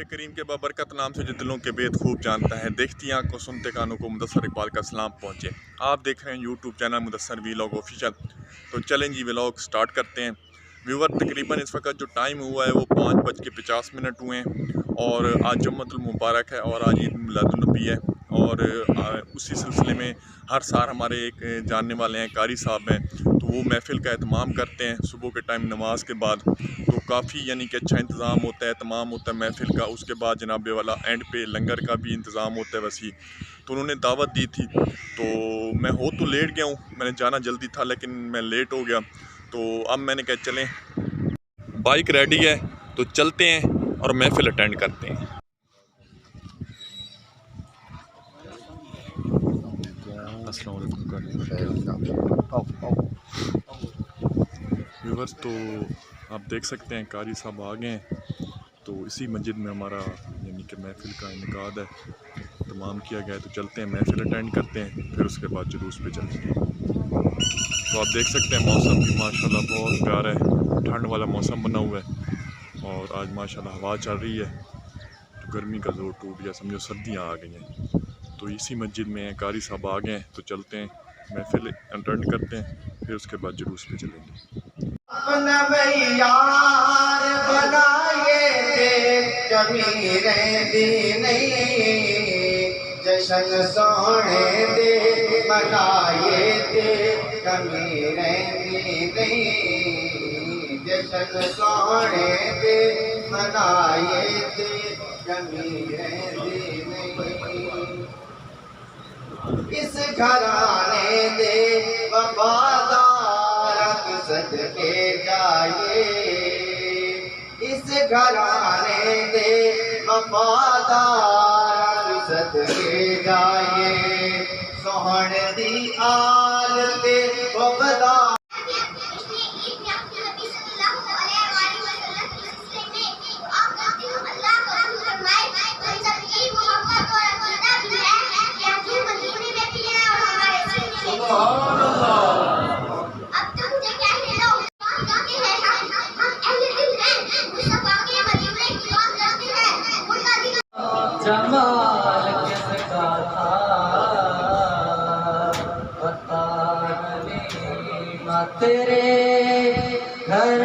करीम के बाबरकत नाम से जो दिलों के भेद खूब जानता है, देखती आंखों सुनते कानों को मुदस्सर इकबाल का सलाम पहुँचे। आप देख रहे हैं YouTube channel Mudassar vlog official. तो चलें जी व्लॉग स्टार्ट करते हैं। व्यूवर तकरीबन इस वक्त जो टाइम हुआ है वो 5:50 हुए हैं और आज जुम्मतुल मुबारक है और आज ईद मिलादुन्नबी है। और उसी सिलसिले में हर साल हमारे एक जानने वाले हैं कारी साहब हैं, तो वो महफ़िल का एहतमाम करते हैं सुबह के टाइम नमाज के बाद। तो काफ़ी यानी कि अच्छा इंतज़ाम होता है, एहतमाम होता है महफ़िल का। उसके बाद जनाब वाला एंड पे लंगर का भी इंतज़ाम होता है वसी। तो उन्होंने दावत दी थी, तो मैं हो तो लेट गया हूँ, मैंने जाना जल्दी था लेकिन मैं लेट हो गया। तो अब मैंने कहा चलें, बाइक रेडी है तो चलते हैं और महफ़िल अटेंड करते हैं। व्यूवर्स, तो आप देख सकते हैं कारी साहब आ गए हैं। तो इसी मस्जिद में हमारा यानी कि महफ़िल का इनकाद है, तमाम किया गया है। तो चलते हैं महफ़िल अटेंड करते हैं, फिर उसके बाद जुलूस पे चलते हैं। तो आप देख सकते हैं मौसम भी माशाल्लाह बहुत प्यारा है, ठंड वाला मौसम बना हुआ है और आज माशाल्लाह हवा चल रही है। तो गर्मी का जोर टूट गया, समझो सर्दियाँ आ गई हैं। तो इसी मस्जिद में कारी साहब आ गए हैं, तो चलते हैं महफ़िल अटेंड करते हैं, फिर उसके बाद जुलूस पे चलेंगे। अपना यार बनाए थे कमी रहती नहीं, जश्न सोने दे मनाए थे कमी रहती नहीं, जश्न सोने दे मनाए थे कमी रहती नहीं। इस घराने दे वफादार सदके जाए, इस घराने दे वफादार सदके जाए, सोहन दी आल ते वफादार। जमाल किसका था पता नहीं, ना तेरे घर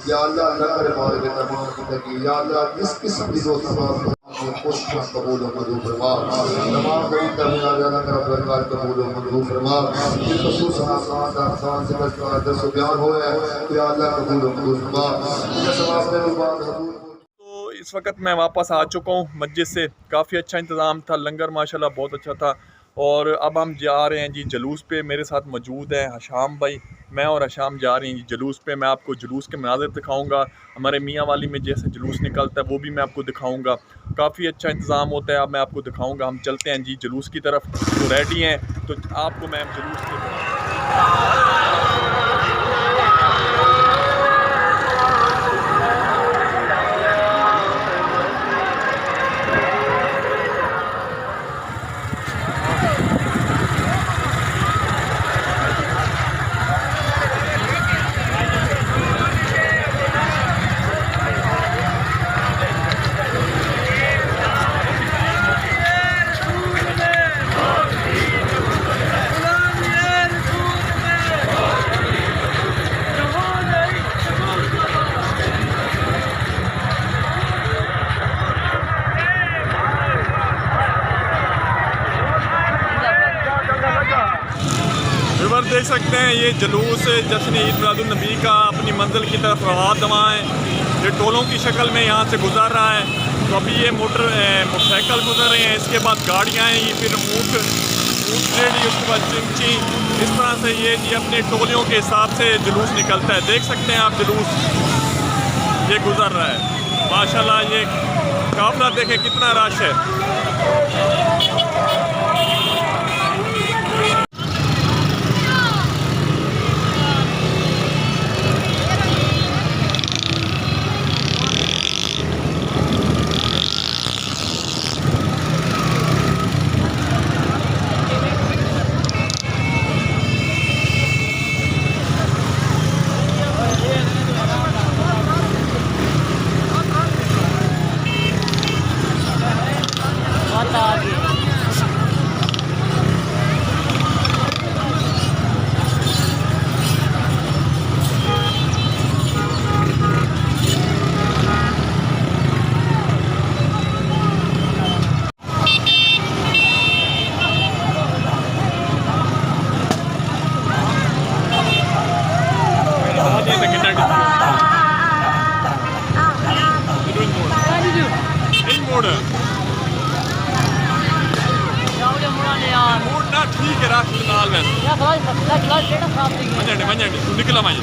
या अल्लाह न करे मारे के तमाम जिंदगी, या अल्लाह इस किस्म की दोस्त कोशिश कबूल मंजूर फरमा। तमाम गरीब दरमियान अल्लाह का बरकत कबूल मंजूर फरमा। ये खसूस आसान आसान से बस दस बयान हो है, या अल्लाह कबूल मंजूर फरमा। ये सवाब में बात हजूर। तो इस वक्त मैं वापस आ चुका हूँ मस्जिद से। काफ़ी अच्छा इंतज़ाम था, लंगर माशाल्लाह बहुत अच्छा था। और अब हम जा रहे हैं जी जुलूस पे। मेरे साथ मौजूद है हशाम भाई, मैं और हशाम जा रहे हैं जी जुलूस पे। मैं आपको जुलूस के मनाज़िर दिखाऊंगा, हमारे मियाँ वाली में जैसे जुलूस निकलता है वो भी मैं आपको दिखाऊंगा। काफ़ी अच्छा इंतज़ाम होता है, अब मैं आपको दिखाऊंगा। हम चलते हैं जी जुलूस की तरफ। तो रेडी हैं तो आपको मैं जुलूस के देख सकते हैं। ये जुलूस जश्न ईद मिलादुन्नबी का अपनी मंजिल की तरफ रवा है। ये टोलों की शक्ल में यहाँ से गुजर रहा है। तो अभी ये मोटरसाइकिल गुजर रहे हैं, इसके बाद गाड़ियाँ हैं, ये फिर ऊँट रेडी, उसके बाद चिमची। इस तरह से ये जी अपने टोलियों के हिसाब से जुलूस निकलता है। देख सकते हैं आप जुलूस ये गुजर रहा है। माशाल्लाह ये काफला देखें कितना रश है। निकला मैं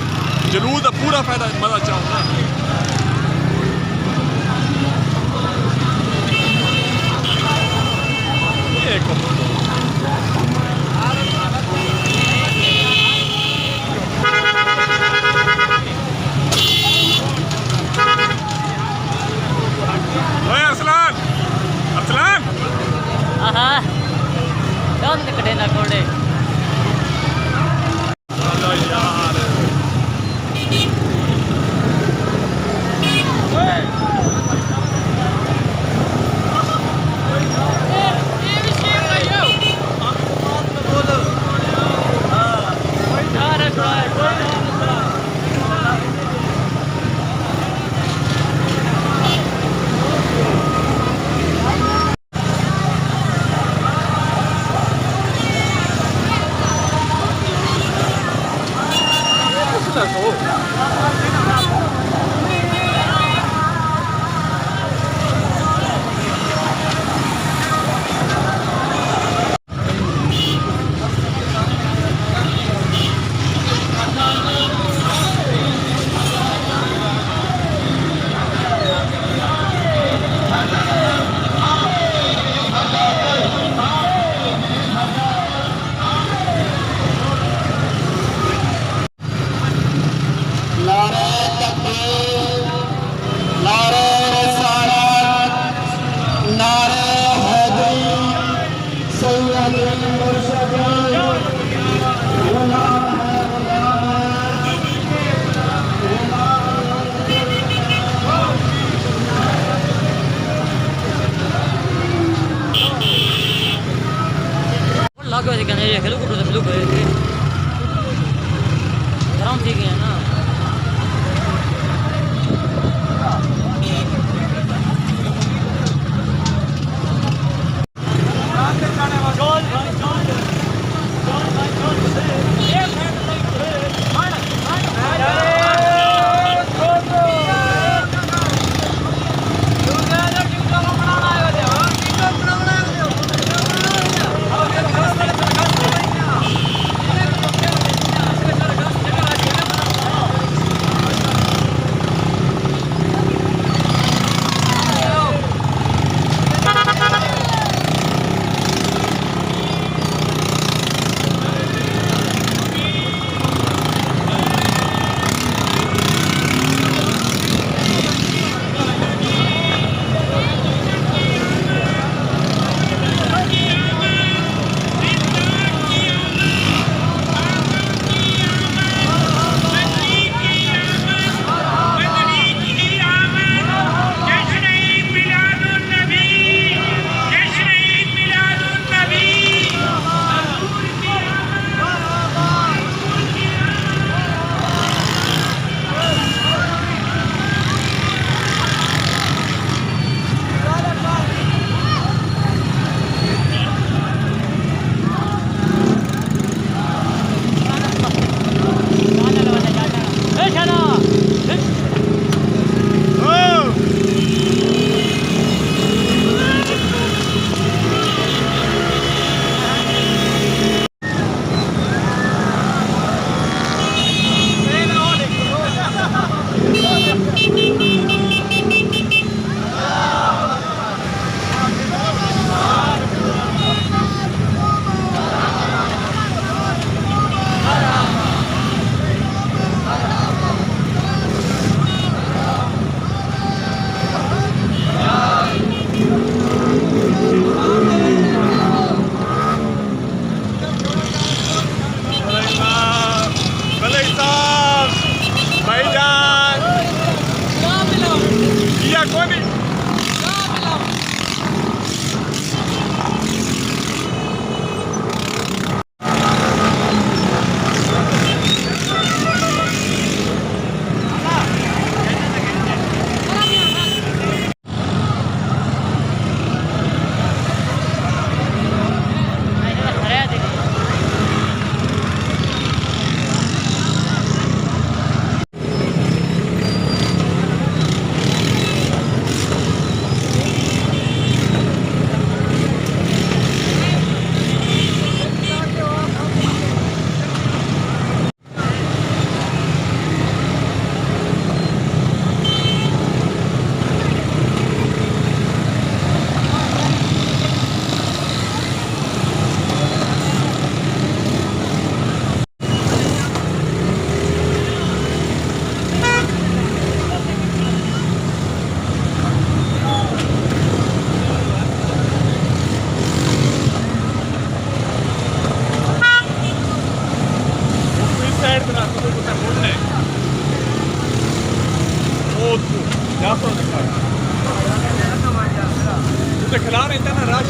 जलूस का पूरा फायदा मजा चाहूँ ना। अरसलान अरसलान कटे ना कोड़े लागे से कहने ये खेलो को तो लोग ग्राउंड ठीक है ना।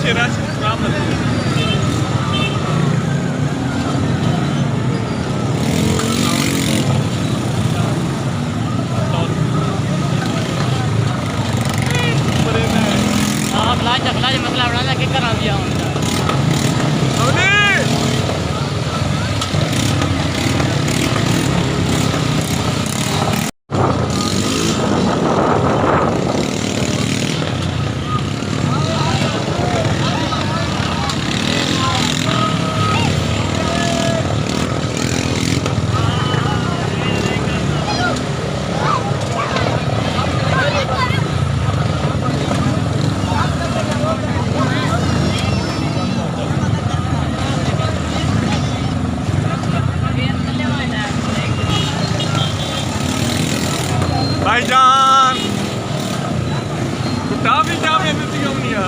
ये राशन बरामद। हाँ फलाज मसला बना के करा दिया भाईजान कुत्ता भी क्या में देती होनी है।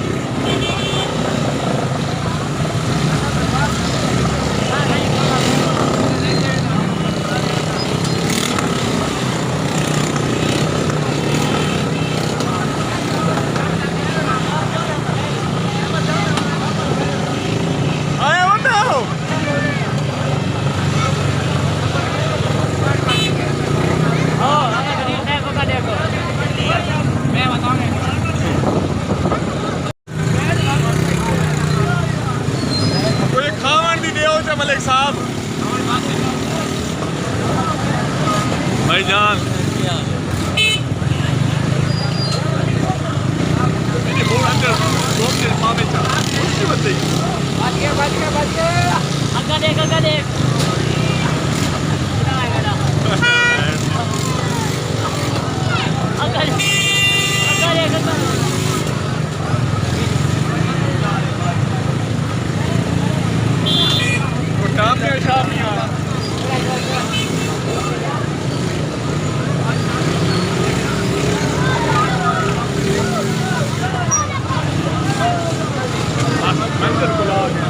मलिक साहब भाईजान अग्गा देख काम के हिसाब नहीं आ रहा। मंदिर खुला हो गया।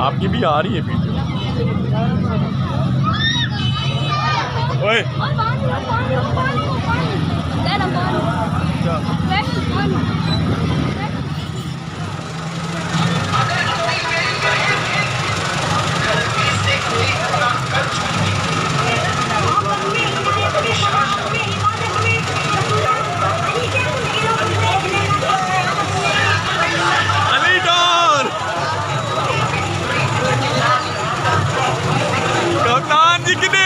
आपकी भी आ रही है वीडियो। ओए अली डॉन कप्तान जी किने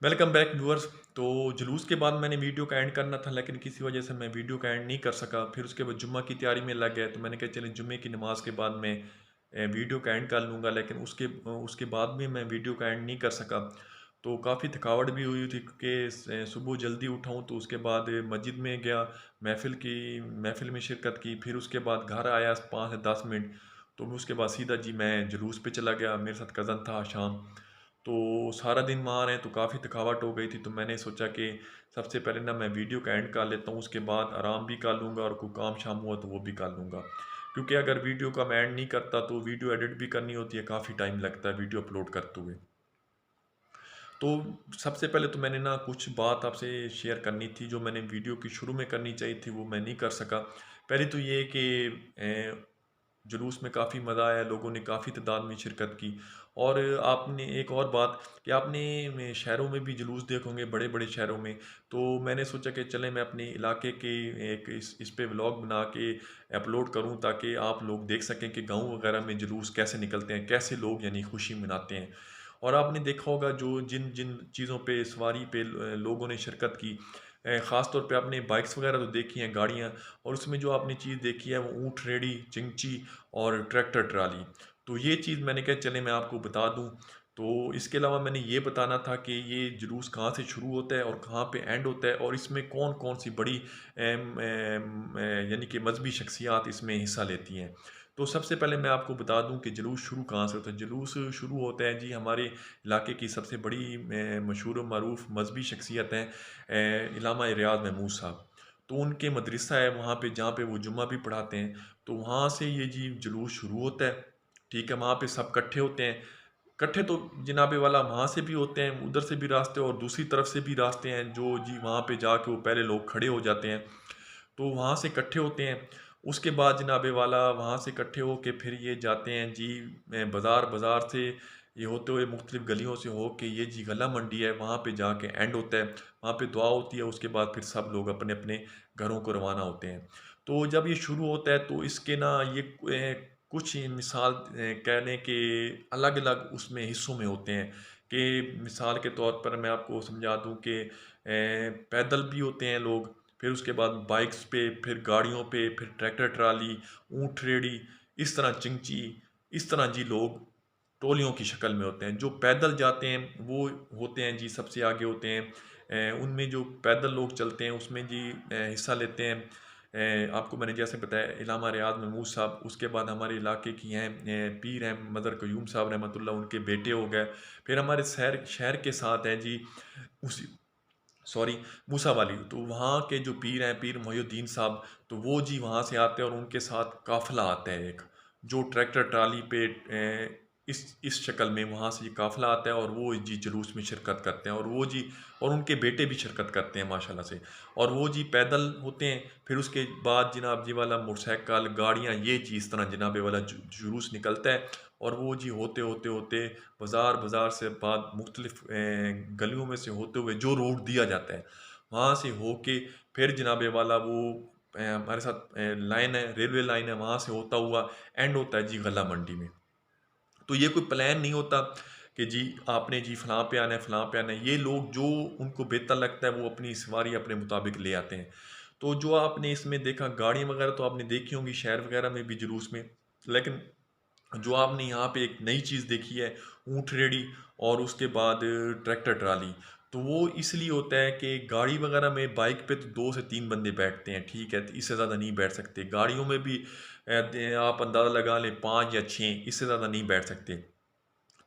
वेलकम बैक व्यूअर्स। तो जुलूस के बाद मैंने वीडियो का एंड करना था, लेकिन किसी वजह से मैं वीडियो का एंड नहीं कर सका। फिर उसके बाद जुम्मा की तैयारी में लग गया, तो मैंने कहा चले जुम्मे की नमाज़ के बाद मैं वीडियो का एंड कर लूँगा, लेकिन उसके बाद भी मैं वीडियो का एंड नहीं कर सका। तो काफ़ी थकावट भी हुई थी क्योंकि सुबह जल्दी उठाऊँ, तो उसके बाद मस्जिद में गया, महफ़िल में शिरकत की। फिर उसके बाद घर आया 5 से 10 मिनट, तो उसके बाद सीधा जी मैं जुलूस पे चला गया। मेरे साथ कज़न था शाम, तो सारा दिन वहाँ रहे तो काफ़ी थकावट हो गई थी। तो मैंने सोचा कि सबसे पहले ना मैं वीडियो का एंड कर लेता हूँ, उसके बाद आराम भी कर लूँगा और कोई काम शाम हुआ तो वो भी कर लूँगा। क्योंकि अगर वीडियो का मैं एंड नहीं करता तो वीडियो एडिट भी करनी होती है, काफ़ी टाइम लगता है वीडियो अपलोड करते हुए। तो सबसे पहले तो मैंने ना कुछ बात आपसे शेयर करनी थी जो मैंने वीडियो की शुरू में करनी चाहिए थी, वो मैं नहीं कर सका। पहले तो ये कि जुलूस में काफ़ी मज़ा आया, लोगों ने काफ़ी तादाद में शिरकत की। और आपने एक और बात कि आपने शहरों में भी जुलूस देखे होंगे, बड़े बड़े शहरों में। तो मैंने सोचा कि चलें मैं अपने इलाके के एक इस पे व्लॉग बना के अपलोड करूं, ताकि आप लोग देख सकें कि गांव वगैरह में जुलूस कैसे निकलते हैं, कैसे लोग यानी खुशी मनाते हैं। और आपने देखा होगा जो जिन जिन चीज़ों पे सवारी पे लोगों ने शिरकत की, ख़ास तौर पे आपने बाइक्स वगैरह तो देखी हैं, गाड़ियाँ, और उसमें जो आपने चीज़ देखी है वो ऊँट रेडी, चिंची और ट्रैक्टर ट्राली। तो ये चीज़ मैंने कहा चले मैं आपको बता दूं। तो इसके अलावा मैंने ये बताना था कि ये जुलूस कहाँ से शुरू होता है और कहाँ पे एंड होता है, और इसमें कौन कौन सी बड़ी यानी कि मजहबी शख्सियात इसमें हिस्सा लेती हैं। तो सबसे पहले मैं आपको बता दूं कि जुलूस शुरू कहाँ से होता है। जुलूस शुरू होता है जी हमारे इलाके की सबसे बड़ी मशहूर मरूफ मजहबी शख्सियत हैं इलामा रियाज महमूद साहब। तो उनके मदरसा है वहाँ पे, जहाँ पे वो जुम्मा भी पढ़ाते हैं। तो वहाँ से ये जी जुलूस शुरू होता है, ठीक है। वहाँ पे सब इकट्ठे होते हैं, इकट्ठे तो जनाबे वाला वहाँ से भी होते हैं, उधर से भी रास्ते और दूसरी तरफ से भी रास्ते हैं, जो जी वहाँ पे जाके वो पहले लोग खड़े हो जाते हैं, तो वहाँ से इकट्ठे होते हैं। उसके बाद जनाबे वाला वहाँ से इकट्ठे हो के फिर ये जाते हैं जी बाज़ार से ये होते हुए मुख्तलिफ़ गलियों से हो के ये जी गला मंडी है, वहाँ पे जाके एंड होता है। वहाँ पे दुआ होती है, उसके बाद फिर सब लोग अपने अपने घरों को रवाना होते हैं। तो जब ये शुरू होता है तो इसके ना ये कुछ मिसाल कहने के अलग अलग उसमें हिस्सों में होते हैं। कि मिसाल के तौर पर मैं आपको समझा दूँ कि पैदल भी होते हैं लोग, फिर उसके बाद बाइक्स पे, फिर गाड़ियों पे, फिर ट्रैक्टर ट्राली, ऊँट रेडी, इस तरह चिंची, इस तरह जी लोग टोलियों की शक्ल में होते हैं। जो पैदल जाते हैं वो होते हैं जी सबसे आगे होते हैं। उनमें जो पैदल लोग चलते हैं उसमें जी हिस्सा लेते हैं। आपको मैंने जैसे बताया इलामा रियाज महमूद साहब, उसके बाद हमारे इलाके की हैं पीर हैं मदर कयूम साहब रहमतुल्लाह, उनके बेटे हो गए। फिर हमारे शहर के साथ हैं जी उसी मूसा वाली, तो वहाँ के जो पीर हैं पीर मोहिउद्दीन साहब, तो वो जी वहाँ से आते हैं और उनके साथ काफ़िला आता है एक, जो ट्रैक्टर ट्राली पे इस शक्ल में वहाँ से ये काफ़िला आता है और वो जी जुलूस में शिरकत करते हैं, और वो जी और उनके बेटे भी शिरकत करते हैं माशाल्लाह से, और वो जी पैदल होते हैं। फिर उसके बाद जनाब जी वाला मोटरसाइकिल, गाड़ियाँ, ये जी इस तरह जनाब वाला जुलूस निकलता है, और वो जी होते होते होते बाज़ार से बाद मुख्तलिफ गलियों में से होते हुए जो रोड दिया जाता है वहाँ से होके फिर जनाब वाला वो हमारे साथ लाइन है, रेलवे लाइन है, वहाँ से होता हुआ एंड होता है जी गला मंडी में। तो ये कोई प्लान नहीं होता कि जी आपने जी फ़लाँ पे आना है, फ़लाँ पे आना है। ये लोग जो उनको बेहतर लगता है वो अपनी सवारी अपने मुताबिक ले आते हैं। तो जो आपने इसमें देखा गाड़ियाँ वगैरह तो आपने देखी होंगी शहर वगैरह में भी जुलूस में, लेकिन जो आपने यहाँ पे एक नई चीज़ देखी है, ऊँट रेहड़ी और उसके बाद ट्रैक्टर ट्राली। तो वो इसलिए होता है कि गाड़ी वगैरह में बाइक पे तो 2 से 3 बंदे बैठते हैं, ठीक है, तो इससे ज़्यादा नहीं बैठ सकते। गाड़ियों में भी आप अंदाज़ा लगा लें 5 या 6, इससे ज़्यादा नहीं बैठ सकते।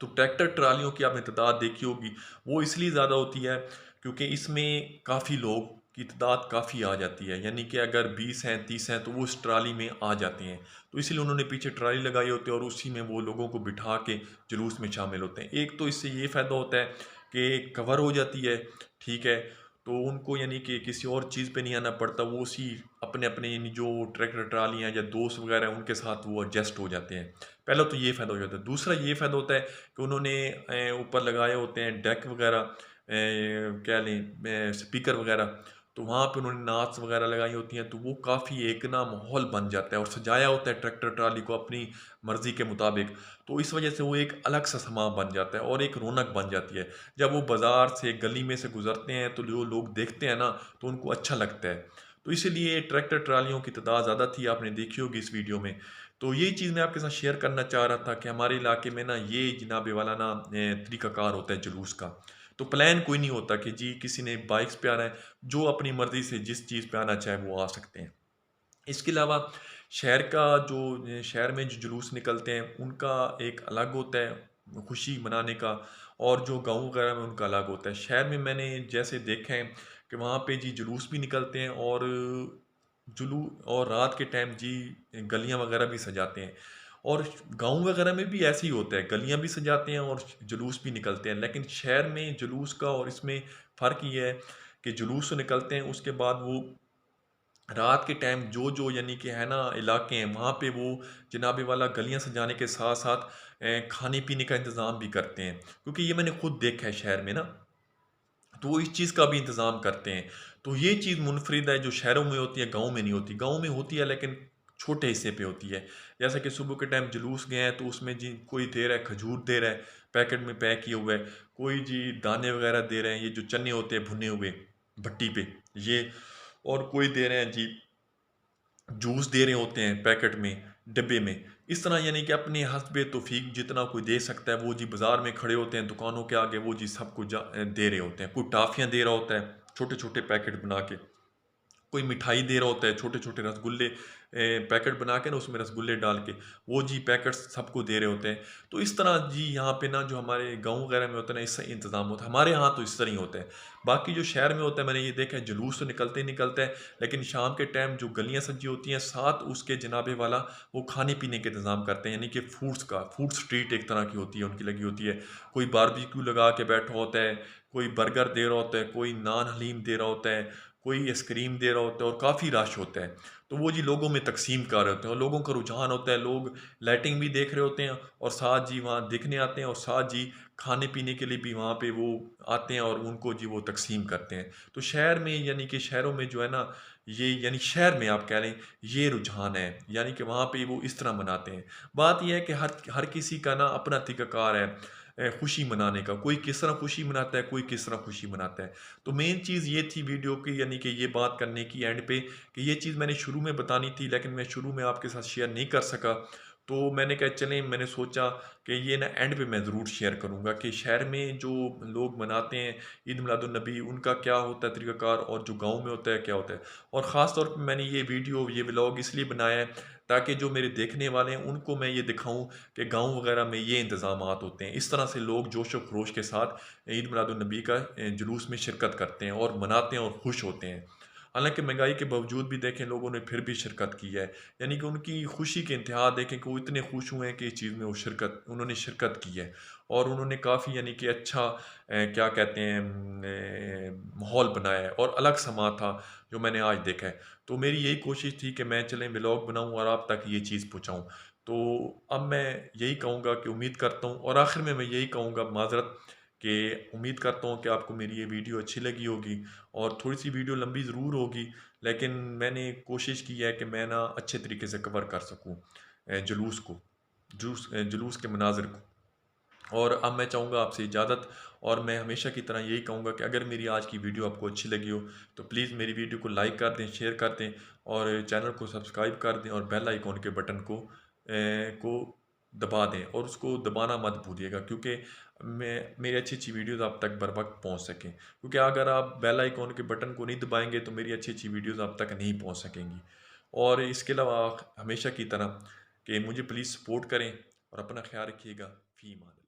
तो ट्रैक्टर ट्रालियों की आपने तादाद देखी होगी, वो इसलिए ज़्यादा होती है क्योंकि इसमें काफ़ी लोग की तादाद काफ़ी आ जाती है, यानी कि अगर 20 हैं 30 हैं तो वो उस ट्राली में आ जाते हैं। तो इसलिए उन्होंने पीछे ट्राली लगाई होती है और उसी में वो लोगों को बिठा के जुलूस में शामिल होते हैं। एक तो इससे ये फ़ायदा होता है कि कवर हो जाती है, ठीक है, तो उनको यानी कि किसी और चीज़ पे नहीं आना पड़ता, वो उसी अपने अपने यानी जो ट्रैक्टर ट्राली हैं या दोस्त वगैरह हैं उनके साथ वो एडजस्ट हो जाते हैं। पहला तो ये फ़ायदा हो जाता है। दूसरा ये फ़ायदा होता है कि उन्होंने ऊपर लगाए होते हैं डेक वगैरह, कह लें स्पीकर वगैरह, तो वहाँ पे उन्होंने नाच वगैरह लगाई होती हैं, तो वो काफ़ी एक ना माहौल बन जाता है और सजाया होता है ट्रैक्टर ट्राली को अपनी मर्ज़ी के मुताबिक। तो इस वजह से वो एक अलग सा समा बन जाता है और एक रौनक बन जाती है। जब वो बाज़ार से गली में से गुज़रते हैं तो जो लोग देखते हैं ना तो उनको अच्छा लगता है। तो इसीलिए ट्रैक्टर ट्रालियों की तादाद ज़्यादा थी, आपने देखी होगी इस वीडियो में। तो ये चीज़ मैं आपके साथ शेयर करना चाह रहा था कि हमारे इलाके में ना ये जनाब वाला ना तरीक़ाकार होता है जुलूस का। तो प्लान कोई नहीं होता कि जी किसी ने बाइक्स पे आना है, जो अपनी मर्ज़ी से जिस चीज़ पे आना चाहे वो आ सकते हैं। इसके अलावा शहर का जो शहर में जो जुलूस निकलते हैं उनका एक अलग होता है खुशी मनाने का, और जो गाँव वगैरह में उनका अलग होता है। शहर में मैंने जैसे देखा है कि वहाँ पे जी जुलूस भी निकलते हैं और जुलू और रात के टाइम जी गलियाँ वगैरह भी सजाते हैं, और गाँव वगैरह में भी ऐसे ही होता है, गलियाँ भी सजाते हैं और जुलूस भी निकलते हैं। लेकिन शहर में जुलूस का और इसमें फ़र्क ये है कि जुलूस तो निकलते हैं, उसके बाद वो रात के टाइम जो यानी कि है ना इलाके हैं वहाँ पे वो जनाबे वाला गलियाँ सजाने के साथ साथ खाने पीने का इंतज़ाम भी करते हैं, क्योंकि ये मैंने खुद देखा है शहर में ना, तो वो इस चीज़ का भी इंतज़ाम करते हैं। तो ये चीज़ मुनफरिद है जो शहरों में होती है, गाँव में नहीं होती। गाँव में होती है लेकिन छोटे हिस्से पे होती है। जैसा कि सुबह के टाइम जुलूस गए हैं तो उसमें जी कोई दे रहा है खजूर दे रहा है पैकेट में पैक किए हुए, कोई जी दाने वगैरह दे रहे हैं, ये जो चने होते हैं भुने हुए भट्टी पे ये, और कोई दे रहे हैं जी जूस दे रहे होते हैं पैकेट में, डिब्बे में। इस तरह यानी कि अपने हस्बे तौफीक जितना कोई दे सकता है वो जी बाज़ार में खड़े होते हैं दुकानों के आगे, वो जी सबको दे रहे होते हैं। कोई टॉफ़ियाँ दे रहा होता है छोटे छोटे पैकेट बना के, कोई मिठाई दे रहा होता है, छोटे छोटे रसगुल्ले पैकेट बना के ना उसमें रसगुल्ले डाल के वो जी पैकेट सबको दे रहे होते हैं। तो इस तरह जी यहाँ पे ना जो हमारे गाँव वगैरह में होता है ना इससे इंतज़ाम होता है। हमारे यहाँ तो इस तरह ही होता है। बाकी जो शहर में होता है मैंने ये देखा है जुलूस तो निकलते ही निकलता है, लेकिन शाम के टाइम जो गलियाँ सजी होती हैं साथ उसके जनाबे वाला वो खाने पीने के इंतज़ाम करते हैं, यानी कि फूड स्ट्रीट एक तरह की होती है, उनकी लगी होती है। कोई बारबेक्यू लगा के बैठा होता है, कोई बर्गर दे रहा होता है, कोई नान हलीम दे रहा होता है, कोई आइसक्रीम दे रहा होता है, और काफ़ी रश होता है। तो वो जी लोगों में तकसीम कर रहे होते हैं और लोगों का रुझान होता है, लोग लाइटिंग भी देख रहे होते हैं और साथ जी वहाँ देखने आते हैं, और साथ जी खाने पीने के लिए भी वहाँ पे वो आते हैं और उनको जी वो तकसीम करते हैं। तो शहर में यानी कि शहरों में जो है ना ये यानी शहर में आप कह लें ये रुझान है, यानी कि वहाँ पे वो इस तरह मनाते हैं। बात यह है कि हर हर किसी का ना अपना तरीक़ाकार है खुशी मनाने का, कोई किस तरह खुशी मनाता है, कोई किस तरह खुशी मनाता है। तो मेन चीज़ ये थी वीडियो की, यानी कि ये बात करने की एंड पे कि ये चीज़ मैंने शुरू में बतानी थी लेकिन मैं शुरू में आपके साथ शेयर नहीं कर सका। तो मैंने कहा चलें, मैंने सोचा कि ये ना एंड पे मैं ज़रूर शेयर करूँगा कि शहर में जो लोग मनाते हैं ईद मिलादुन नबी उनका क्या होता है तरीक़ाकार, और जो गाँव में होता है क्या होता है। और ख़ास तौर पे मैंने ये वीडियो ये व्लॉग इसलिए बनाया है ताकि जो मेरे देखने वाले हैं उनको मैं ये दिखाऊं कि गाँव वगैरह में ये इंतज़ामात होते हैं। इस तरह से लोग जोश व खरोश के साथ ईद मिलादुन नबी का जुलूस में शिरकत करते हैं और मनाते हैं और खुश होते हैं। हालांकि महंगाई के बावजूद भी देखें लोगों ने फिर भी शिरकत की है, यानी कि उनकी खुशी के इंतहा देखें कि वो इतने खुश हुए हैं कि इस चीज़ में वो उन्होंने शिरकत की है और उन्होंने काफ़ी यानी कि अच्छा क्या कहते हैं माहौल बनाया है और अलग समा था जो मैंने आज देखा है। तो मेरी यही कोशिश थी कि मैं चलें व्लॉग बनाऊं और आप तक ये चीज़ पहुंचाऊं। तो अब मैं यही कहूँगा कि उम्मीद करता हूँ और आखिर में मैं यही कहूँगा माजरत कि उम्मीद करता हूँ कि आपको मेरी ये वीडियो अच्छी लगी होगी और थोड़ी सी वीडियो लंबी ज़रूर होगी, लेकिन मैंने कोशिश की है कि मैं ना अच्छे तरीके से कवर कर सकूँ जुलूस के मनाज़र को। और अब मैं चाहूँगा आपसे इजाज़त, और मैं हमेशा की तरह यही कहूँगा कि अगर मेरी आज की वीडियो आपको अच्छी लगी हो तो प्लीज़ मेरी वीडियो को लाइक कर दें, शेयर कर दें और चैनल को सब्सक्राइब कर दें और बेल आइकॉन के बटन को दबा दें और उसको दबाना मत भूलिएगा, क्योंकि मैं मेरी अच्छी अच्छी वीडियोज़ आप तक बर वक्त पहुँच सकें। क्योंकि अगर आप बेल आइकॉन के बटन को नहीं दबाएंगे तो मेरी अच्छी अच्छी वीडियोज़ आप तक नहीं पहुँच सकेंगी। और इसके अलावा हमेशा की तरह कि मुझे प्लीज़ सपोर्ट करें और अपना ख्याल रखिएगा। फ़ी मान।